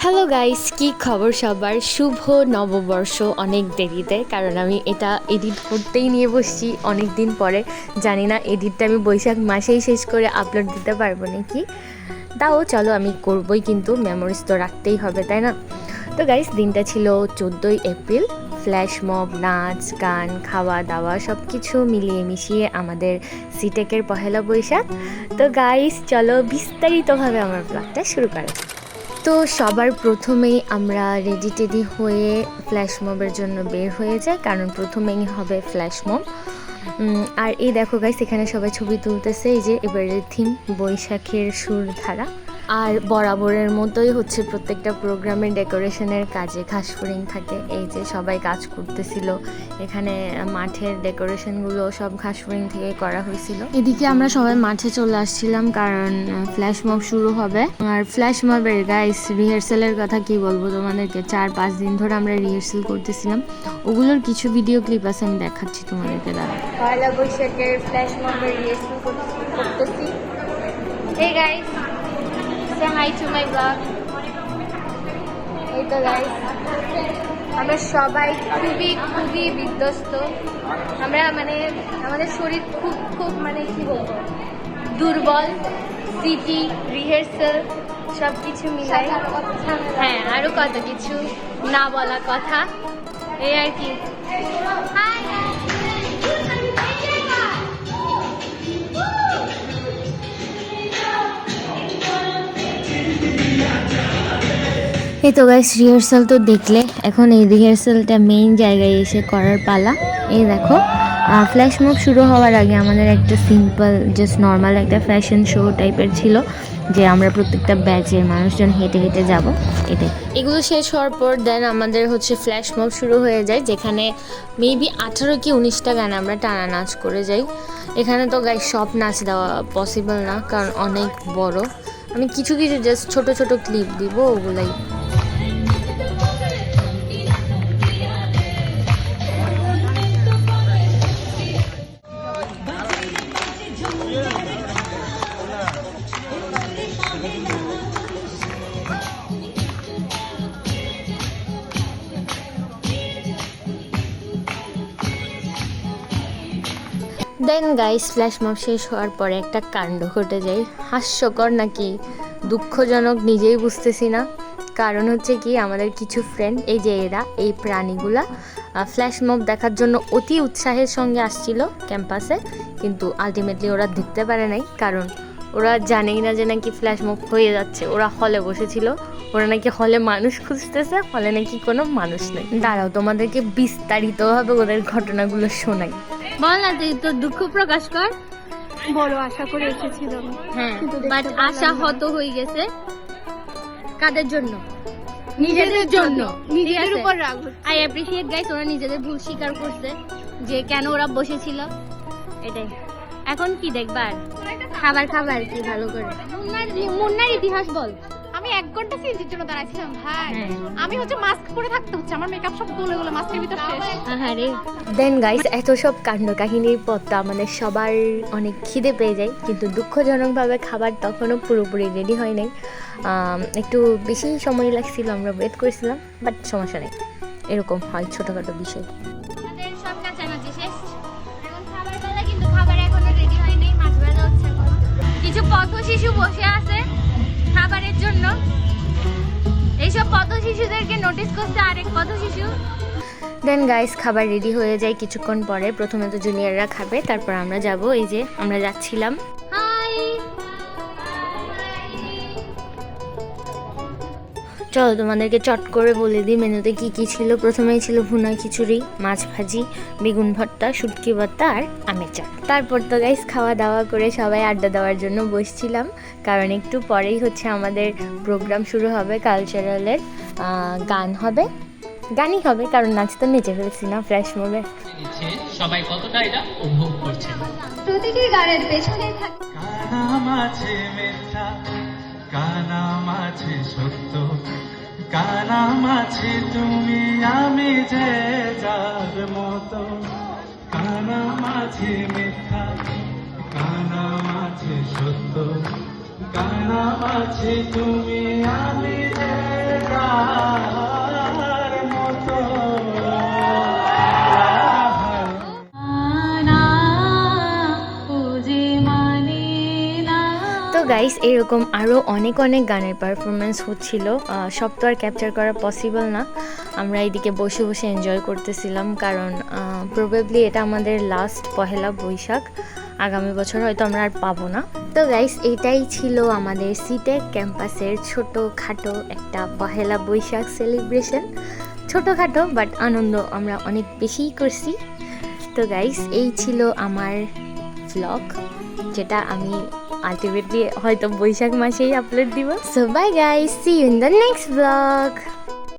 Hello guys, কি খবর সবার? শুভ নববর্ষ অনেক দেরিতে, কারণ আমি এটা এডিট করতেই নিয়ে বসছি অনেক দিন পরে। জানি না এডিটটা আমি বৈশাখ মাসেই শেষ করে আপলোড দিতে পারবো নাকি। তাও চলো, আমি করবই, কিন্তু মেমোরিজ তো রাখতেই হবে, তাই না? তো গাইস, দিনটা ছিল 14ই এপ্রিল। ফ্ল্যাশ মব, নাচ গান, খাওয়া দাওয়া সব কিছু মিলিয়ে মিশিয়ে আমাদের সিটেকের পহেলা বৈশাখ। তো গাইস, চলো বিস্তারিতভাবে আমার ব্লগটা শুরু করা। তো সবার প্রথমেই আমরা রেডি টেডি হয়ে ফ্ল্যাশ মবের জন্য বের হয়ে যাই, কারণ প্রথমেই হবে ফ্ল্যাশ মব। আর এই দেখো গাইস, এখানে সবাই ছবি তুলতেছে। এই যে এবারের থিম বৈশাখের সুরধারা। আর বরাবরের মতোই হচ্ছে প্রত্যেকটা প্রোগ্রামের ডেকোরেশনের কাজে ঘাসফড়িং থাকে। এই যে সবাই কাজ করতেছিল, এখানে মাঠের ডেকোরেশনগুলো সব ঘাসফড়িং থেকে করা হয়েছিল। এদিকে আমরা সবাই মাঠে চলে আসছিলাম, কারণ ফ্ল্যাশ মব শুরু হবে। আর ফ্ল্যাশ মবের গাইস রিহার্সালের কথা কি বলবো তোমাদেরকে, 4-5 দিন ধরে আমরা রিহার্সাল করতেছিলাম। ওগুলোর কিছু ভিডিও ক্লিপ আছে, আমি দেখাচ্ছি তোমাদেরকে। দাঁড়া, পয়লা বৈশাখের ফ্ল্যাশ মবের রিহার্সাল করতেছি। এই guys, say hi to my vlog. এই তো গাইস, আমরা সবাই খুবই বিধ্বস্ত। আমরা আমাদের শরীর খুব কি বলবো, দুর্বল। সিটি রিহার্সাল সব কিছু মিলাই, হ্যাঁ আরো কত কিছু না বলা কথা, এই আর কি। এই তো গাইস, রিহার্সাল তো দেখলে, এখন এই রিহার্সালটা মেইন জায়গায় এসে করার পালা। এই দেখো, ফ্ল্যাশ মব শুরু হওয়ার আগে আমাদের একটা সিম্পল জাস্ট নর্মাল একটা ফ্যাশন শো টাইপের ছিল, যে আমরা প্রত্যেকটা ব্যাচের মানুষজন হেঁটে হেঁটে যাব, এটাই। এগুলো শেষ হওয়ার পর দেন আমাদের হচ্ছে ফ্ল্যাশ মব শুরু হয়ে যায়, যেখানে মেবি 18 কি 19টা গান আমরা টানা নাচ করে যাই। এখানে তো গাইস সব নাচ দেওয়া পসিবল না, কারণ অনেক বড়। আমি কিছু জাস্ট ছোট ছোট ক্লিপ দিব, ওগুলাই। দেন গাইস, ফ্ল্যাশ মব শেষ হওয়ার পরে একটা কাণ্ড ঘটে যায়। হাস্যকর নাকি দুঃখজনক নিজেই বুঝতেছি না। কারণ হচ্ছে কি, আমাদের কিছু ফ্রেন্ড, এই যে এরা, এই প্রাণীগুলা ফ্ল্যাশ মব দেখার জন্য অতি উৎসাহের সঙ্গে আসছিল ক্যাম্পাসে, কিন্তু আলটিমেটলি ওরা দেখতে পারে নাই, কারণ ওরা জানেই না যে নাকি ফ্ল্যাশ মব হয়ে যাচ্ছে। ওরা হলে বসেছিল, ওরা নাকি হলে মানুষ খুঁজতেছে, হলে নাকি কোনো মানুষ নেই। দাঁড়াও, তোমাদেরকে বিস্তারিতভাবে ওদের ঘটনাগুলো শোনাই। বল না, তুই তোর দুঃখ প্রকাশ কর। বড় আশা করে এসেছিলাম, হ্যাঁ, বাট আশা হত হয়ে গেছে। কাদের জন্য? নিজেদের জন্য। নিজেদের উপর রাগ। আই অ্যাপ্রিশিয়েট গাইস, ওরা নিজেদের ভুল স্বীকার করছে, যে কেন ওরা বসেছিল, এটাই। এখন কি দেখবার? খাবার কি ভালো করে মুন্নার ইতিহাস বল। আমি 1 ঘন্টা সিনজির জন্য দাঁড়াইছিলাম ভাই। আমি হচ্ছে মাস্ক পরে থাকতে হচ্ছে, আমার মেকআপ সব গলে মাস্কের ভিতর শেষ। আরে দেন গাইস, এত সব কাণ্ড কাহিনীর পর তো আমাদের সবার অনেক খিদে পেয়ে যায়, কিন্তু দুঃখজনকভাবে খাবার তখনও পুরোপুরি রেডি হয় নাই। একটু বেশি সময় লাগছিল, আমরা ওয়েট করেছিলাম, বাট সমস্যা নেই, এরকম হয় ছোটোখাটো বিষয়। সব কাছাকাছি শেষ, এখন খাবার বেলা, কিন্তু খাবার এখনো রেডি হয় নাই, মাছ ভাজা হচ্ছে। কিছু পথ শিশু বসে আছে খাবারের জন্য। এইসব পথ শিশুদেরকে নোটিস করছে আরেক পথ শিশু। দেন গাইস, খাবার রেডি হয়ে যায় কিছুক্ষণ পরে। প্রথমে তো জুনিয়ররা খাবে, তারপর আমরা যাব। এই যে আমরা যাচ্ছিলাম। চলো তোমাদেরকে চট করে বলে দিই মেনুতে কি কি ছিল। প্রথমেই ছিল ভুনা খিচুড়ি, মাছ ভাজি, বেগুন ভর্তা, শুটকি ভর্তা আর আমের চাট। তারপর তো গাইস খাওয়া দাওয়া করে সবাই আড্ডা দেওয়ার জন্য বসছিলাম, কারণ একটু পরেই হচ্ছে আমাদের প্রোগ্রাম শুরু হবে। কালচারালের গান হবে, গানই হবে, কারণ নাচ তো নেচে ফেলছি না ফ্ল্যাশ মবে। সবাই কতটা এটা উপভোগ করছে। প্রতিটি গানের পেছনে থাকে কানা মাঝে মিথ্যা, কানা মাঝে সত্য, কানা মাঝে তুমি আমি যে যার মতো। কানা মাঝে মিথ্যা, কানা মাঝে সত্য, কানা মাঝে তুমি আমি যে তো গাইস এরকম আরও অনেক অনেক গানের পারফরমেন্স হচ্ছিল, সব তো আর ক্যাপচার করা পসিবল না। আমরা এইদিকে বসে বসে এনজয় করতেছিলাম, কারণ প্রবাবলি এটা আমাদের লাস্ট পহেলা বৈশাখ, আগামী বছর হয়তো আমরা আর পাবো না। তো গাইস এইটাই ছিল আমাদের সিটেক ক্যাম্পাসের ছোটোখাটো একটা পহেলা বৈশাখ সেলিব্রেশন। ছোটোখাটো বাট আনন্দ আমরা অনেক বেশিই করছি। তো গাইস এই ছিল আমার ভ্লগ, যেটা আমি আলটিমেটলি হয়তো বৈশাখ মাসেই আপলোড দিব। So bye guys, see you in the next blog.